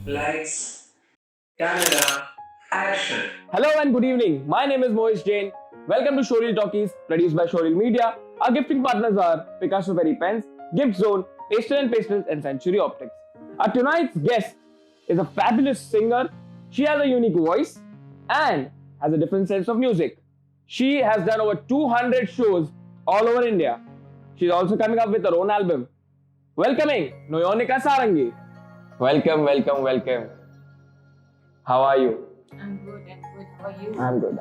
Lights, camera, action. Hello and good evening. My name is Mohish Jain. Welcome to Show Reel Talkies, produced by Show Reel Media. Our gifting partners are Picasso Berry Pens, Gift Zone, Pastel and Pastels, and Century Optics. Our tonight's guest is a fabulous singer. She has a unique voice and has a different sense of music. She has done over 200 shows all over India. She's also coming up with her own album. Welcoming Noyonika Sarangi. Welcome. How are you? I'm good. How are you? I'm good.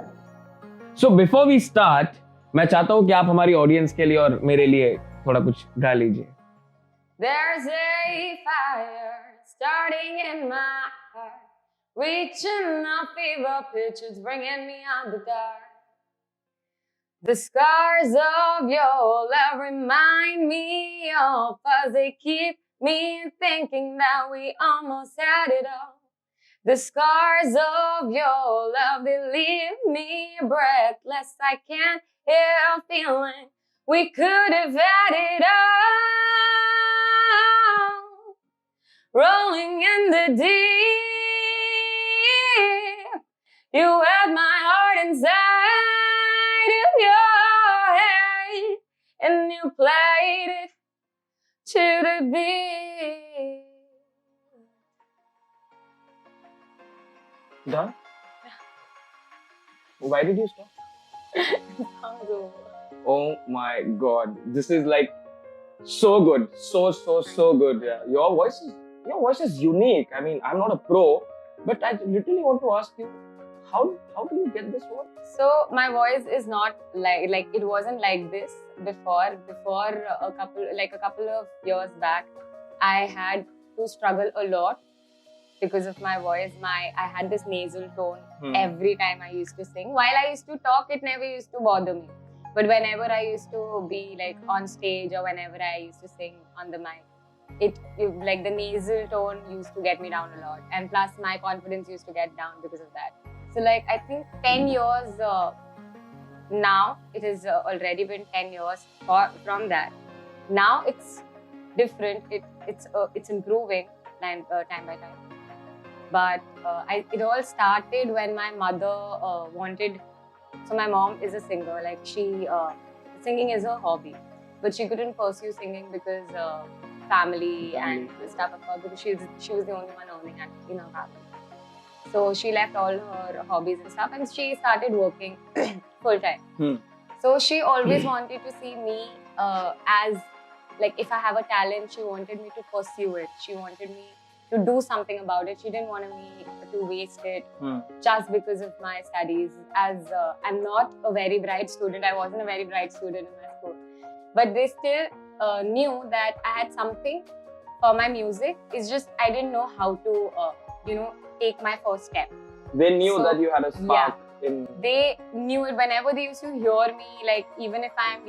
So before we start, मैं चाहता हूँ कि आप हमारी audience के लिए और मेरे लिए थोड़ा कुछ गा लीजिए. There's a fire starting in my heart, reaching a fever pitch, it's bringing me out the dark. The scars of your love remind me of us, they keep me thinking that we almost had it all. The scars of your love, they leave me breathless. I can't help feeling we could have had it all. Rolling in the deep, you had my heart inside of your head, and you played it to the beat. Done? Why did you stop? Sounds over. Oh my God, this is like so good, so good. Yeah. Your voice is unique. I mean, I'm not a pro, but I literally want to ask you, how do you get this voice? So my voice is not like it wasn't like this before. Before a couple of years back, I had to struggle a lot because of my voice. I had this nasal tone every time I used to sing. While I used to talk, it never used to bother me. But whenever I used to be like on stage or whenever I used to sing on the mic, it like the nasal tone used to get me down a lot. And plus my confidence used to get down because of that. So like I think 10 years now, it has already been 10 years from that. Now it's different. It's improving time by time. But it all started when my mother wanted. So my mom is a singer. Like singing is her hobby, but she couldn't pursue singing because family and stuff. Of course, because she was the only one earning in her family. So she left all her hobbies and stuff, and she started working full time. So she always wanted to see me as like if I have a talent, she wanted me to pursue it. She wanted me to do something about it. She didn't want me to waste it just because of my studies. As I'm not a very bright student, I wasn't a very bright student in my school, but they still knew that I had something for my music. It's just I didn't know how to, take my first step. They knew that you had a spark in. They knew it whenever they used to hear me. Like even if I'm,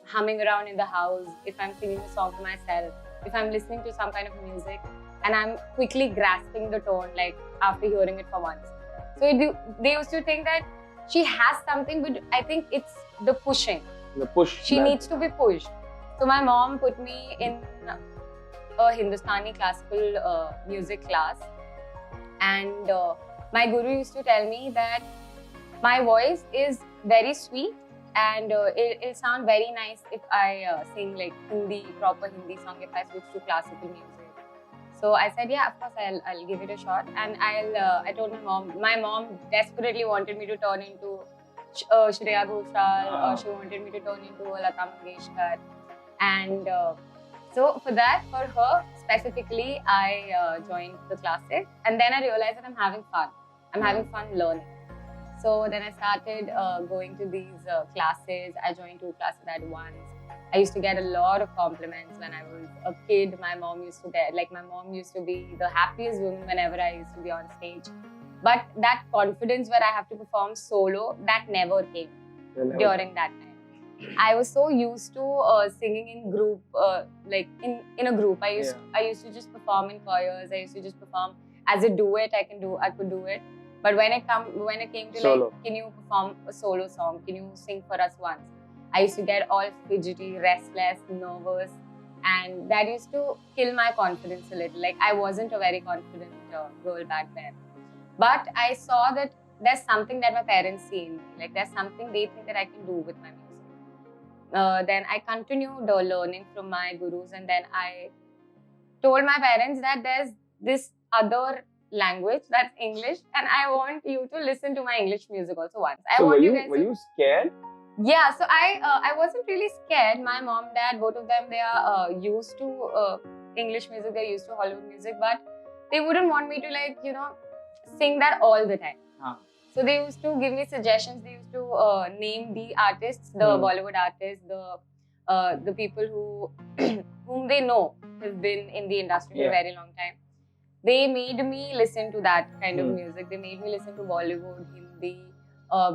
humming around in the house, if I'm singing a song to myself, if I'm listening to some kind of music, and I'm quickly grasping the tone, like after hearing it for once. So they used to think that she has something, but I think it's the pushing. The push. She needs to be pushed. So my mom put me in a Hindustani classical music class, and my guru used to tell me that my voice is very sweet and it'll sound very nice if I sing like proper Hindi song if I switch to classical music. So I said, yeah, of course, I'll give it a shot. And I told my mom. My mom desperately wanted me to turn into Shreya Ghoshal, or she wanted me to turn into Lata Mangeshkar. And so for her specifically, I joined the classes. And then I realized that I'm having fun. I'm having fun learning. So then I started going to these classes. I joined 2 classes at once. I used to get a lot of compliments when I was a kid. My mom used to be the happiest woman whenever I used to be on stage. But that confidence where I have to perform solo, that never came during that time. I was so used to singing in group, like in a group. I used to just perform in choirs. I used to just perform as a duet. I could do it. But when it came to solo, like, can you perform a solo song? Can you sing for us once? I used to get all fidgety, restless, nervous, and that used to kill my confidence a little. Like I wasn't a very confident girl back then. But I saw that there's something that my parents see in me. Like there's something they think that I can do with my music. Then I continued learning from my gurus, and then I told my parents that there's this other language that's English, and I want you to listen to my English music also once. So were you scared? Yeah, so I wasn't really scared. My mom, dad, both of them, they are used to English music, they're used to Hollywood music, but they wouldn't want me to sing that all the time. So they used to give me suggestions. They used to name the artists, the Bollywood artists, the people who whom they know have been in the industry for a very long time. They made me listen to that kind of music. They made me listen to Bollywood, Hindi,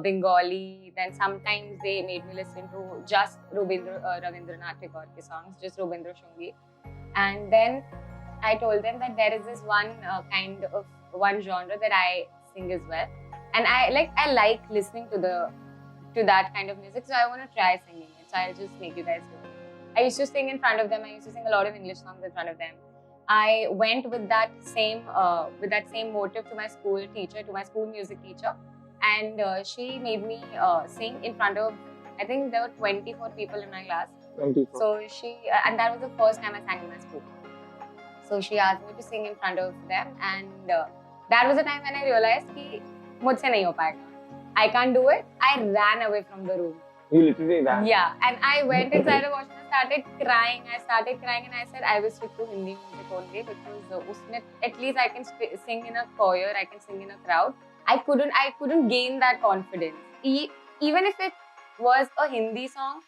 Bengali. Then sometimes they made me listen to just Rabindranath Tagore songs, just Rabindra Shungi. And then I told them that there is this one genre that I sing as well, and I like listening to that kind of music. So I want to try singing it. So I'll just make you guys do it. I used to sing in front of them. I used to sing a lot of English songs in front of them. I went with that same motive to my school teacher, to my school music teacher, and she made me sing in front of, I think there were 24 people in my class. 24. So and that was the first time I sang in my school. So she asked me to sing in front of them, and that was the time when I realized कि मुझसे नहीं हो पाएगा. I can't do it. I ran away from the room. You literally ran? Yeah, and I went inside the washroom and started crying. And I said I will stick to Hindi music only, because at least I can sing in a choir, I can sing in a crowd. I couldn't gain that confidence. Even if it was a Hindi song,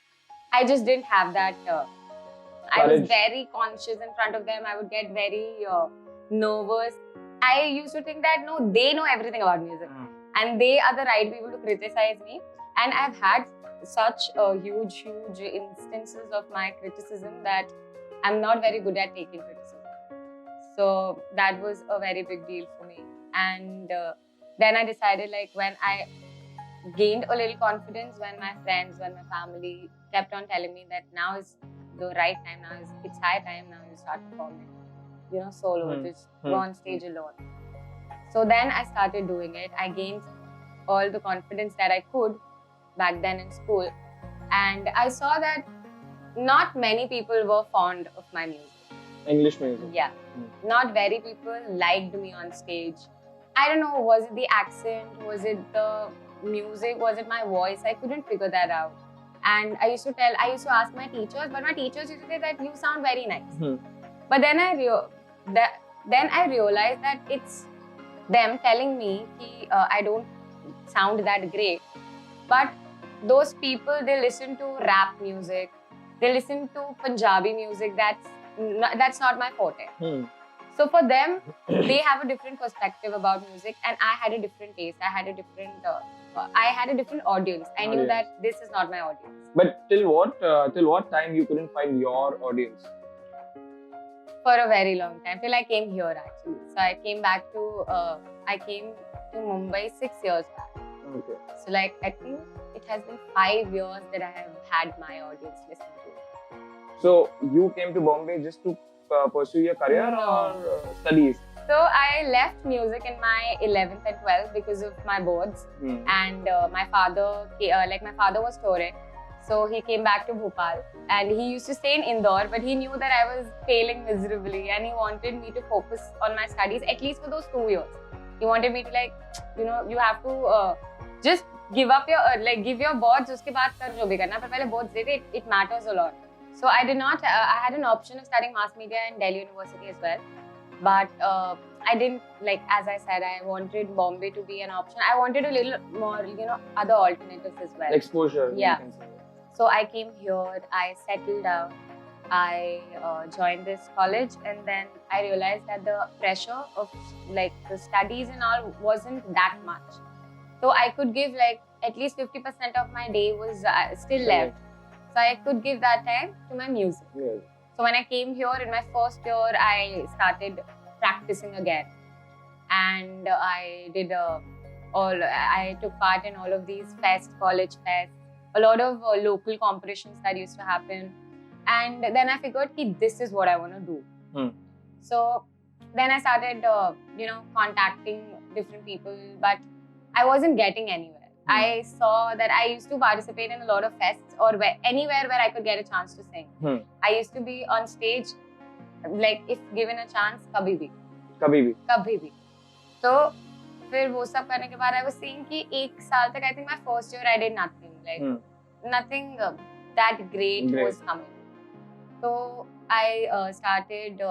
I just didn't have that. I was very conscious in front of them. I would get very nervous. I used to think that no, they know everything about music, and they are the right people to criticize me. And I've had such huge instances of my criticism that I'm not very good at taking criticism. So that was a very big deal for me. And then I decided, when I gained a little confidence, when my friends, when my family kept on telling me that now is the right time, it's high time, now you start performing, solo, just go on stage alone. So then I started doing it. I gained all the confidence that I could back then in school, and I saw that not many people were fond of my music. English music? Yeah. Not very people liked me on stage. I don't know, was it the accent, was it the music, was it my voice? I couldn't figure that out. And I used to ask my teachers, but my teachers used to say that you sound very nice. But then I realized that it's them telling me that I don't sound that great. But those people, they listen to rap music, they listen to Punjabi music. That's not my forte. So for them, they have a different perspective about music, and I had a different taste. I had a different audience. I knew that this is not my audience. But till what time you couldn't find your audience? For a very long time, till I came here actually. So I came to Mumbai 6 years back. Okay. So I think it has been 5 years that I have had my audience listen to. So you came to Bombay just to pursue your career or studies? So I left music in my 11th and 12th because of my boards. And my father was touring. So he came back to Bhopal, and he used to stay in Indore, but he knew that I was failing miserably, and he wanted me to focus on my studies, at least for those 2 years. He wanted me to you have to just give up your give your boards, uske baad kar jo bhi karna, par pehle boards de de, it matters a lot. So I did not. I had an option of studying mass media in Delhi University as well, but I didn't as I said, I wanted Bombay to be an option. I wanted a little more, other alternatives as well. Exposure. Yeah. So I came here. I settled down. I joined this college, and then I realized that the pressure of the studies and all wasn't that much. So I could give at least 50% of my day was still left. So I could give that time to my music. Yeah. So when I came here in my first year, I started practicing again, and I took part in all of these college fests, a lot of local competitions that used to happen. And then I figured, this is what I want to do. So then I started, contacting different people, but I wasn't getting anywhere. I saw that I used to participate in a lot of fests or anywhere where I could get a chance to sing. I used to be on stage, like if given a chance, kabhi bhi. So, फिर वो सब करने के बाद I was saying कि एक साल तक I think my first year I did nothing, like nothing that great was coming. So I started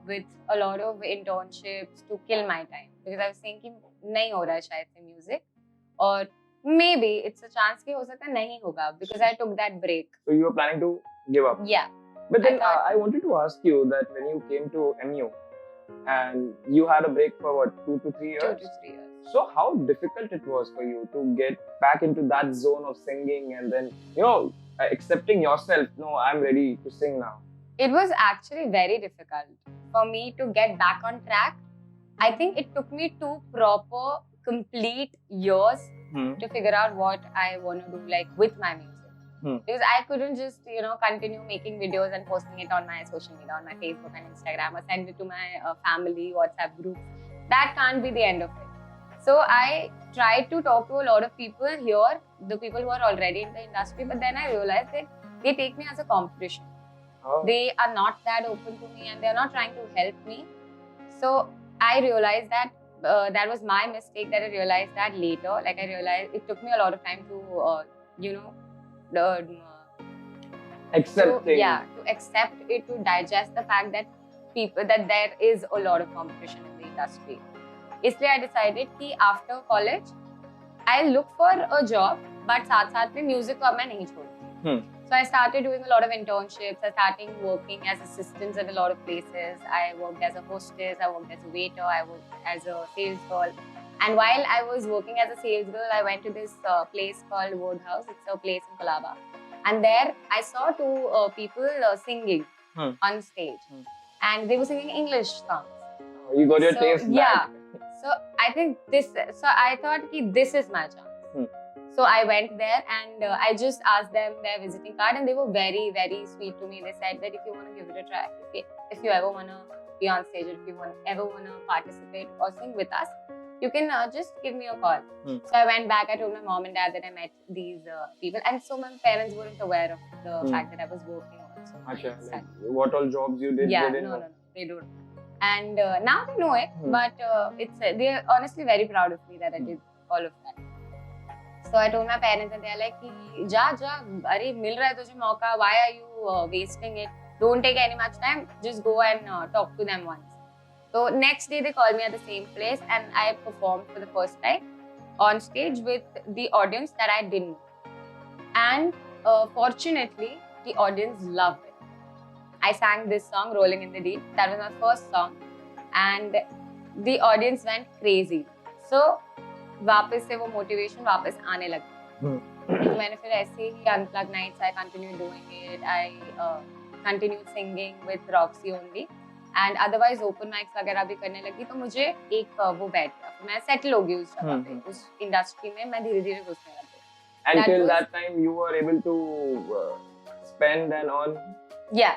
with a lot of internships to kill my time because I was saying कि नहीं हो रहा है शायद से music और maybe it's a chance कि हो सकता है नहीं होगा because I took that break. So you were planning to give up? Yeah. But then I wanted to ask you that when you came to H.M.U. and you had a break for what, 2 to 3 years? 2 to 3 years. So how difficult it was for you to get back into that zone of singing and then, accepting yourself, no, I'm ready to sing now. It was actually very difficult for me to get back on track. I think it took me 2 proper, complete years to figure out what I want to do, like with my music. Because I couldn't just, continue making videos and posting it on my social media, on my Facebook and Instagram, or send it to my family, WhatsApp group. That can't be the end of it. So I tried to talk to a lot of people here, the people who are already in the industry, but then I realized that they take me as a competition. Oh. They are not that open to me and they're not trying to help me. So I realized that that was my mistake, that I realized that later. Like I realized it took me a lot of time to, accepting. To accept it, to digest the fact that there is a lot of competition in the industry. इसलिए I decided कि after college I'll look for a job, but साथ में music को अब मैं नहीं छोड़ती. So I started doing a lot of internships. I started working as assistants at a lot of places. I worked as a hostess. I worked as a waiter. I worked as a sales girl. And while I was working as a sales girl, I went to this place called Woodhouse. It's a place in Colaba. And there I saw 2 people singing on stage. And they were singing English songs. You got your taste back. Yeah. So I think I thought that this is my chance. So I went there and I just asked them their visiting card and they were very, very sweet to me. They said that if you want to give it a try, if you ever want to be on stage or if you ever want to participate or sing with us, you can just give me a call. So I went back, I told my mom and dad that I met these people, and so my parents weren't aware of the fact that I was working also. Achha, like what all jobs you did? Yeah, no, they don't. And now they know it, but they're honestly very proud of me that I did all of that. So I told my parents and they're like, ja, arey, mil raha hai tujhe mauka, why are you wasting it? Don't take any much time, just go and talk to them once. So next day they called me at the same place and I performed for the first time on stage with the audience that I didn't know. And fortunately, the audience loved it. I sang this song, Rolling in the Deep. That was my first song. And the audience went crazy. So, वापस से वो motivation वापस आने लगा. मैंने फिर ऐसे ही unplugged nights, I continued doing it. I continued singing with Roxy only. And otherwise open mics वगैरह भी करने लगी तो मुझे एक वो बैठ गया. मैं settle हो गई उस जगह पे, उस industry में मैं धीरे-धीरे घुसने लगी. Until that time you were able to spend and earn. Yeah.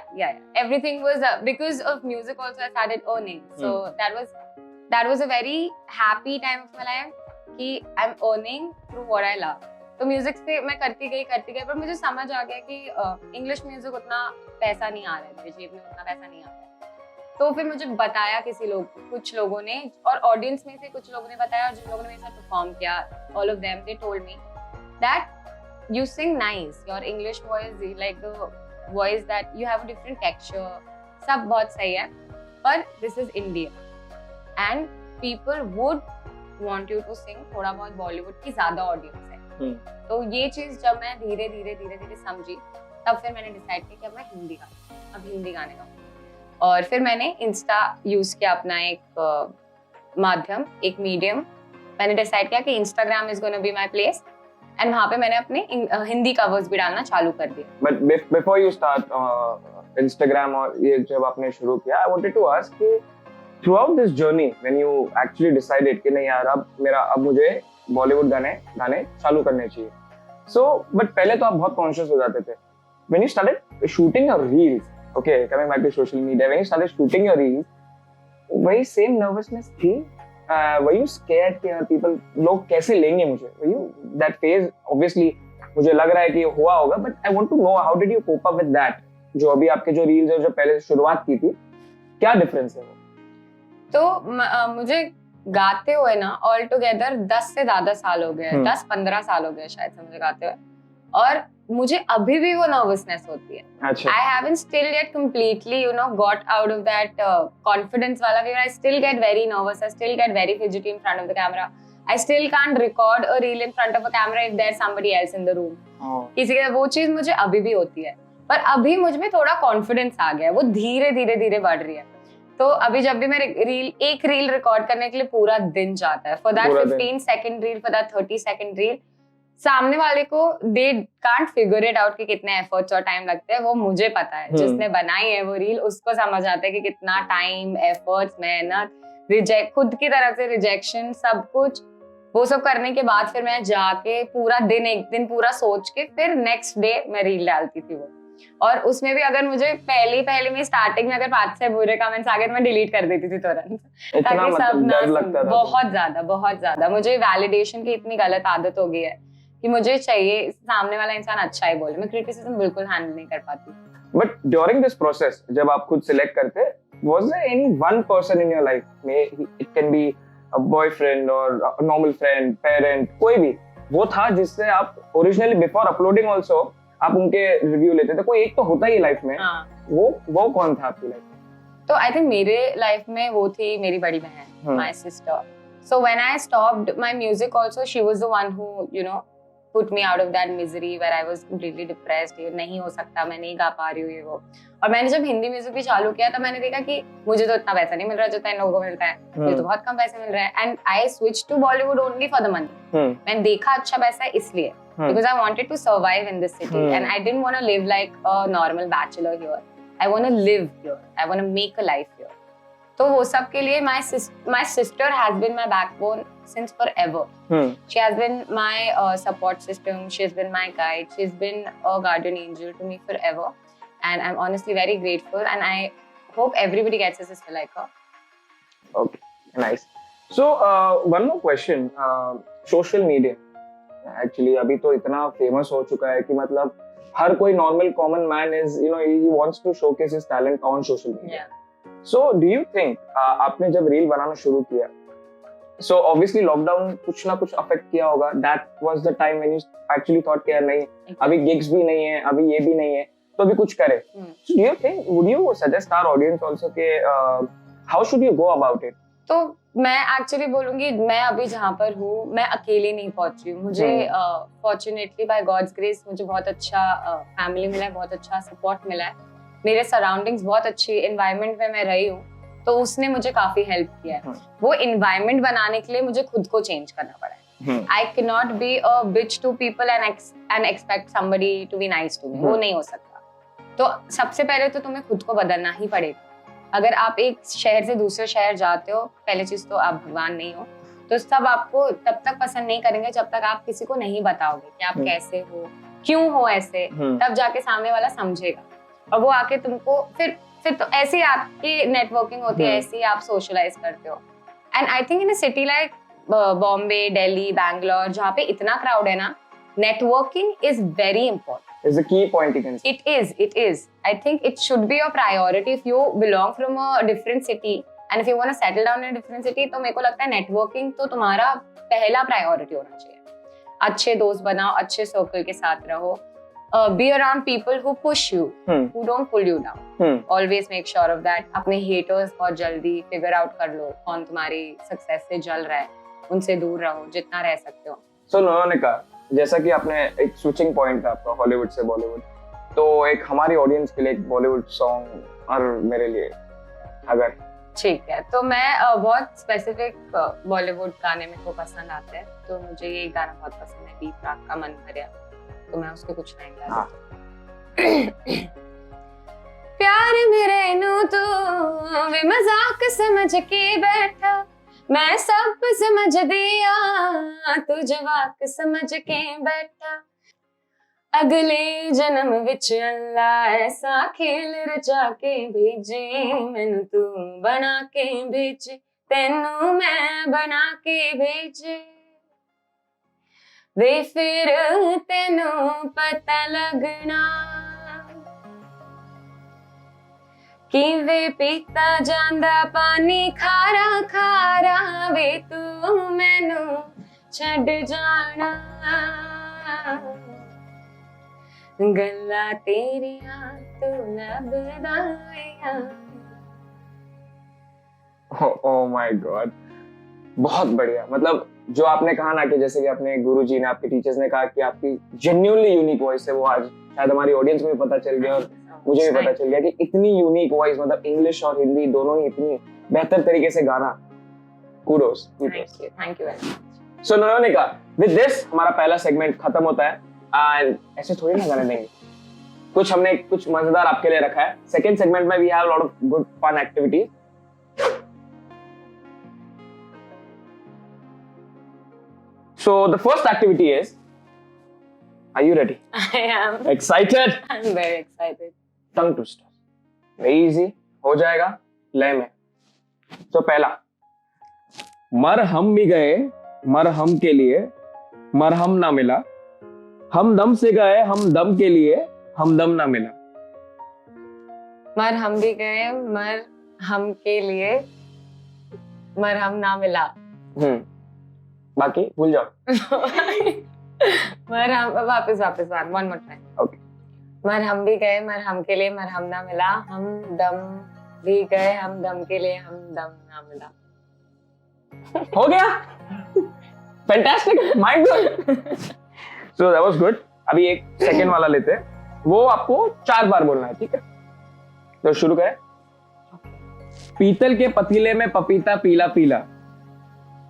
Everything was because of music also I started earning. So that was a very happy time of my life कि I'm earning through what I love. तो music से मैं करती गई पर मुझे समझ आ गया कि इंग्लिश म्यूजिक उतना पैसा नहीं आ रहा है, मेरे जेब में उतना पैसा नहीं आ रहा है. तो फिर मुझे बताया कुछ लोगों ने और ऑडियंस में से कुछ लोगों ने बताया और जिन लोगों ने मेरे साथ परफॉर्म किया, all of them they told me that you sing nice, your English voice like the voice that you have a different texture, सब बहुत सही है, पर this is India and people would want you to sing थोड़ा बहुत बॉलीवुड की ज्यादा audience है. तो ये चीज जब मैं धीरे धीरे समझी तब फिर मैंने डिसाइड किया कि अब मैं हिंदी गाने गाऊंगी. और फिर मैंने इंस्टा यूज किया अपना एक माध्यम, एक मीडियम. मैंने डिसाइड किया कि Instagram is gonna be my place and वहाँ पे मैंने अपने हिंदी कवर्स भी डालना चालू कर दिया. But before you start Instagram और ये जब आपने शुरू किया, आई वांटेड टू आस्क कि throughout this journey when you actually decided कि नहीं यार अब मुझे बॉलीवुड गाने चालू करने चाहिए. सो बट पहले तो आप बहुत कॉन्शियस हो जाते थे. When you started shooting your reels, okay, coming back to social media, when you started shooting your reels, वही सेम नर्वसनेस थी? वर यू स्कैर्ड कि यार पीपल, लोग कैसे लेंगे मुझे? Were you that phase? Obviously मुझे लग रहा है कि हुआ होगा, but I want to know how did you cope up with that? जो अभी आपके जो रील्स है, जो पहले शुरुआत की थी, क्या डिफरेंस है वो? तो मुझे गाते हुए ना ऑल टुगेदर 10 से ज्यादा साल हो गए, 10-15 साल हो गए शायद से मुझे गाते हुए, और मुझे अभी भी वो नर्वसनेस होती है. अच्छा. I haven't still yet completely, got out of that confidence wala where I still get very nervous, I still get very fidgety in front of the camera. I still can't record a reel in front of a camera if there's somebody else in the room. किसी के वो चीज मुझे अभी भी होती है, पर अभी मुझ में थोड़ा कॉन्फिडेंस आ गया है, वो धीरे धीरे धीरे बढ़ रही है. तो अभी जब भी मैं एक रील रिकॉर्ड करने के लिए पूरा दिन जाता है, for that 15 second reel, for that 30 second reel, सामने वाले को they can't figure it out कि कितने एफर्ट्स और टाइम लगते हैं. वो मुझे पता है, जिसने बनाई है वो रील उसको समझ आता है कि कितना टाइम, एफर्ट्स, मेहनत, रिजेक्ट, खुद की तरफ से रिजेक्शन, सब कुछ. वो सब करने के बाद फिर मैं जाके पूरा दिन, एक दिन पूरा सोच के फिर नेक्स्ट डे मैं रील डालती थी वो. और उसमें भी अगर मुझे पहले में स्टार्टिंग में अगर 5 से बुरे कमेंट्स आ गए तो मैं डिलीट कर देती थी तुरंत, ताकि सब ना. बहुत ज्यादा मुझे वैलिडेशन की इतनी गलत आदत हो गई है कि मुझे चाहिए सामने वाला इंसान अच्छा ही बोले. मैं क्रिटिसिज्म बिल्कुल हैंडल नहीं कर पाती. बट ड्यूरिंग दिस प्रोसेस जब आप खुद सिलेक्ट करते, was there any one person in your life में, it can be a boyfriend और अ नॉर्मल फ्रेंड, पेरेंट, कोई भी, वो था जिससे आप ओरिजिनली बिफोर अपलोडिंग आल्सो आप उनके रिव्यू लेते थे? कोई एक तो होता ही लाइफ में. वो कौन था आपकी लाइफ में? तो आई थिंक मेरे लाइफ में वो थी मेरी बड़ी बहन, my sister. So when I stopped my music also, she was the one who put me out of that misery where I was completely depressed. ये नहीं हो सकता, मैं नहीं गा पा रही हूँ ये वो. और मैंने जब हिंदी म्यूजिक भी चालू किया तब मैंने देखा कि मुझे तो इतना पैसा नहीं मिल रहा जितना इन लोगों को मिलता है, मुझे तो बहुत कम पैसे मिल रहे हैं. And I switch to Bollywood only for the money. मैंने देखा अच्छा पैसा है इसलिए, because I wanted to survive in this city and I didn't want to live like a normal bachelor here. I want to live here. I want to make a life here. तो वो सब के लिए my sister has been my backbone since forever. She has been my support system. She's been my guide. She's been a guardian angel to me forever, and I'm honestly very grateful. And I hope everybody gets a sister like her. Okay, nice. So one more question. Social media. Actually अभी तो इतना famous हो चुका है कि मतलब हर कोई normal common man is, he wants to showcase his talent on social media. Yeah. So do you think आपने जब रील बनाना शुरू किया, so obviously लॉकडाउन कुछ ना कुछ अफेक्ट किया होगा? That was the time when you actually thought कि यार नहीं, अभी gigs भी नहीं है, अभी ये भी नहीं है, तो अभी कुछ करे. So do you think, would you suggest our audience also कि how should you go about it? तो मैं एक्चुअली बोलूंगी, मैं अभी जहाँ पर हूँ मैं अकेली नहीं पहुंची हूँ. मुझे फॉर्चुनेटली बाय गॉड्स ग्रेस मुझे बहुत अच्छा फैमिली मिला है, बहुत अच्छा सपोर्ट मिला है. मेरे सराउंडिंग्स बहुत अच्छी एनवायरनमेंट में मैं रही हूँ, तो उसने मुझे काफी हेल्प किया है. वो एनवायरनमेंट बनाने के लिए मुझे खुद को चेंज करना पड़ा है. I can not be a bitch to people and expect somebody to be nice to me. वो नहीं हो सकता. तो सबसे पहले तो तुम्हें खुद को बदलना ही पड़ेगा. अगर आप एक शहर से दूसरे शहर जाते हो, पहले चीज तो आप भगवान नहीं हो, तो सब आपको तब तक पसंद नहीं करेंगे जब तक आप किसी को नहीं बताओगे कि आप कैसे हो, क्यों हो ऐसे. तब जाके सामने वाला समझेगा और वो आके तुमको फिर तो ऐसी आपकी नेटवर्किंग होती है, ऐसी आप सोशलाइज करते हो. And I think in a city like Bombay, Delhi, Bangalore, जहाँ पे इतना क्राउड है ना, networking is very important. Is the key point you can say. It is. I think it should be a priority if you belong from a different city and if you want to settle down in a different city. तो मेरे को लगता है networking तो तुम्हारा पहला priority होना चाहिए. अच्छे दोस्त बनाओ, अच्छे circle के साथ रहो. Be around people who push you, who don't pull you down. Always make sure of that. अपने haters बहुत जल्दी figure out कर लो कौन तुम्हारी success से जल रहा है. उनसे दूर रहो जितना रह सकते हो. So नोयोनिका, जैसा कि आपने एक स्विचिंग पॉइंट था आपका हॉलीवुड से बॉलीवुड, तो एक हमारी ऑडियंस के लिए एक बॉलीवुड सॉन्ग और मेरे लिए अगर. ठीक है, तो मैं बहुत स्पेसिफिक बॉलीवुड गाने मेरे को पसंद आते हैं. तो मुझे ये गाना बहुत पसंद है, बीप राग का मन भरिया. तो मैं उसके कुछ लाइन गा रही हूँ. प्यार मेरे नू तू वे मजाक समझ के बैठा, मैं सब समझ दिया तू जवाक समझ के बैठा. अगले जन्म विच अल्लाह ऐसा खेल रचा के भेजे मैनू तू बना के भेजे तेनू मैं बना के भेजे वे फिर तेनू पता लगना कि वे पीता जांदा पानी खारा खारा वे तू मैनू छड़ जाना गल्ला तेरिया तू लभदा ओह माय गॉड, बहुत बढ़िया। मतलब जो आपने कहा ना कि जैसे कि अपने गुरुजी ने, आपके टीचर्स ने कहा कि आपकी जेन्युइनली यूनिक वॉइस है, वो आज शायद हमारी ऑडियंस को भी पता चल गया और मुझे भी पता चल गया कि इतनी यूनिक वॉइस, मतलब इंग्लिश और हिंदी दोनों ही इतनी बेहतर तरीके से गाना। Kudos. Thank you very much. So Nayonika, with this हमारा पहला सेगमेंट खत्म होता है एंड ऐसे थोड़ी ना गाने देंगे, हमने कुछ मजेदार आपके लिए रखा है। सेकंड सेगमेंट में we have lot of good fun activities. So the first activity is, are you ready? I am. Excited? I'm very excited. Tongue twister. Very easy. हो जाएगा लय में। तो पहला, मरहम भी गए मरहम के लिए मरहम ना मिला, हम दम से गए हम दम के लिए हम दम ना मिला। मरहम भी गए मरहम के लिए मरहम ना मिला। बाकी भूल जाओ। मरहम वापस वन मोर टाइम। ओके। मरहम भी गए मरहम के लिए मरहम ना मिला, हम दम भी गए हम दम के लिए हम दम ना मिला। हो गया। Fantastic, my God. So that was good. अभी एक सेकंड वाला लेते हैं, वो आपको 4 बार बोलना है, ठीक है? तो शुरू करें। पीतल के पतीले में पपीता पीला पीला,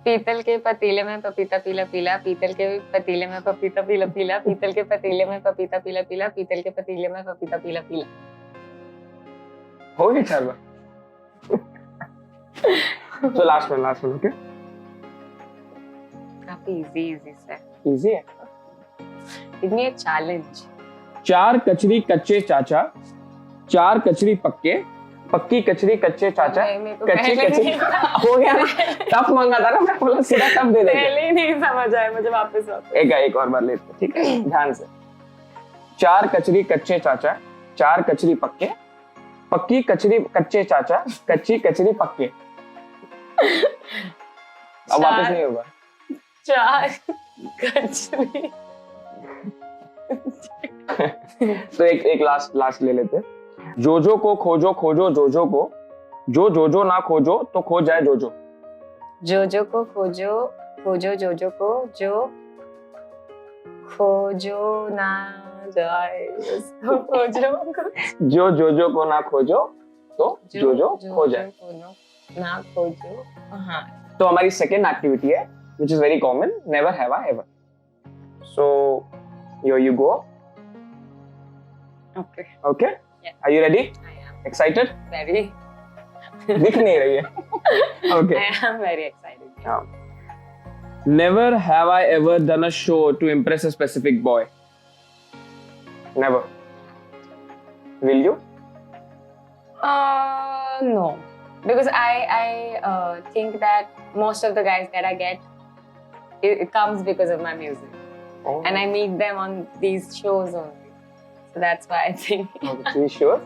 पीतल के पतीले में पपीता पीला पीला, पीतल के पतीले में पपीता पीला पीला, पीतल के पतीले में पपीता पीला पीला, पीतल के पतीले में पपीता पीला पीला। हो गया 4 बार। तो लास्ट वन, ओके? काफी इजी से। इजी है। Give me a challenge. 4 कचरी कच्चे चाचा, 4 कचरी पक्के, पक्की कचरी कच्चे चाचा, कच्ची कचरी। हो गया ना? टफ मांगा था ना, मैं बोला सीधा टफ दे देंगे। पहले ही नहीं समझ आया मुझे, वापस। एक और बार लेते हैं, ठीक है? ध्यान से। 4 कचरी कच्चे चाचा, 4 कचरी पक्के, पक्की कचरी कच्चे चाचा, कच्ची कचरी पक्के। अब वापस नहीं होगा। 4 कचरी। तो एक लास्ट ले लेते हैं। जोजो को खोजो खोजो जोजो को, जो जोजो ना खोजो तो खो जाए जोजो। जोजो को खोजो खोजो जोजो को, जो खोजो ना जाए उसको खोजो। जो जोजो को ना खोजो तो जोजो खो जाए। ना खोजो। हाँ। तो हमारी सेकेंड एक्टिविटी है, which is very common, never have I ever. So here you go. Okay. Okay? Yeah. Are you ready? I am. Excited? Very. दिख नहीं रही है। Okay. I am very excited. Never have I ever done a show to impress a specific boy. Never. Will you? No. Because I think that most of the guys that I get, it comes because of my music. Oh. And I meet them on these shows only. So that's why I think. Okay, you sure?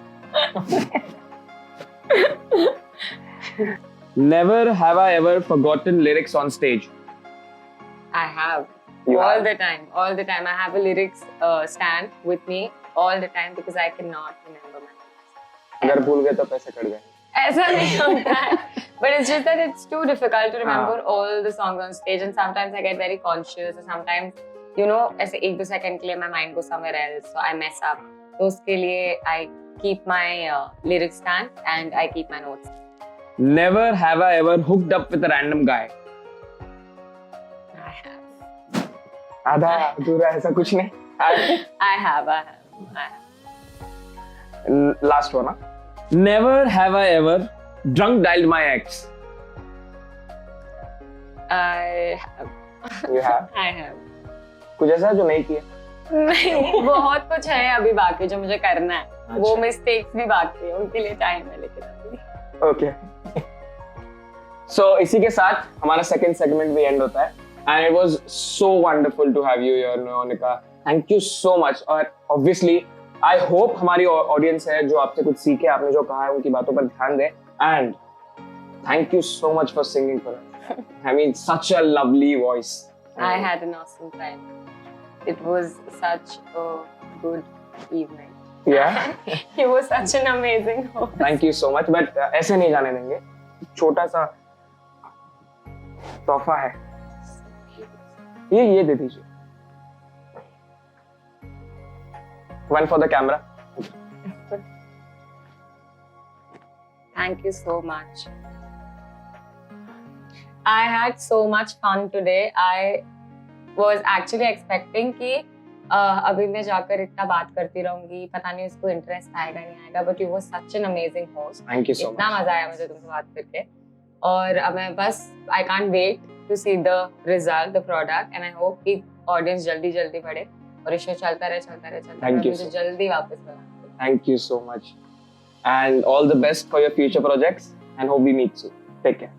Never have I ever forgotten lyrics on stage. I have. You all have? the time. All the time. I have a lyrics stand with me all the time because I cannot remember my lyrics. अगर भूल गए तो पैसे cut गए। ऐसा नहीं होता है. But it's just that it's too difficult to remember all the songs on stage, and sometimes I get very conscious, or sometimes, you know, ऐसे 1-2 सेकंड के लिए my mind goes somewhere else, so I mess up. तो उसके लिए I keep my lyric stand and I keep my notes. Never have I ever hooked up with a random guy. I have. आधा अधूरा ऐसा कुछ नहीं। I have. Last one, huh? Never have I ever drunk dialed my ex. I have. You have? I have. कुछ ऐसा जो नहीं किया? नहीं, बहुत कुछ है अभी बाकी जो मुझे करना है. अच्छा. वो मिस्टेक्स भी बाकी है, उनके लिए टाइम है लेकिन अभी. ओके. सो इसी के साथ हमारा सेकंड सेगमेंट भी एंड होता है. And it was so wonderful to have you here Nayonika. Thank you so much. और ऑब्वियसली आई होप हमारी ऑडियंस है जो आपसे कुछ सीखे, आपने जो कहा है उनकी बातों पर ध्यान दे. And thank you so much for singing for us. I mean, such a lovely voice. I had an awesome time. It was such a good evening. Yeah. He was such an amazing host. Thank you so much. But ऐसे नहीं जाने देंगे. छोटा सा तोहफा है. ये दे दीजिए. One for the camera. Thank you so much. I had so much fun today. I was actually expecting कि अभी मैं जाकर इतना बात करती रहूंगी, पता नहीं उसको इंटरेस्ट आएगा नहीं आएगा, but you were such an amazing host. Thank you so much. इतना मजा आया मुझे तुमसे बात करके. और अब मैं बस I can't wait to see the result, the product, and I hope कि audience जल्दी बढ़े और ये शो चलता रहे. मुझे जल्दी वापस बुलाना. Thank you so much. And all the best for your future projects and hope we meet soon. Take care.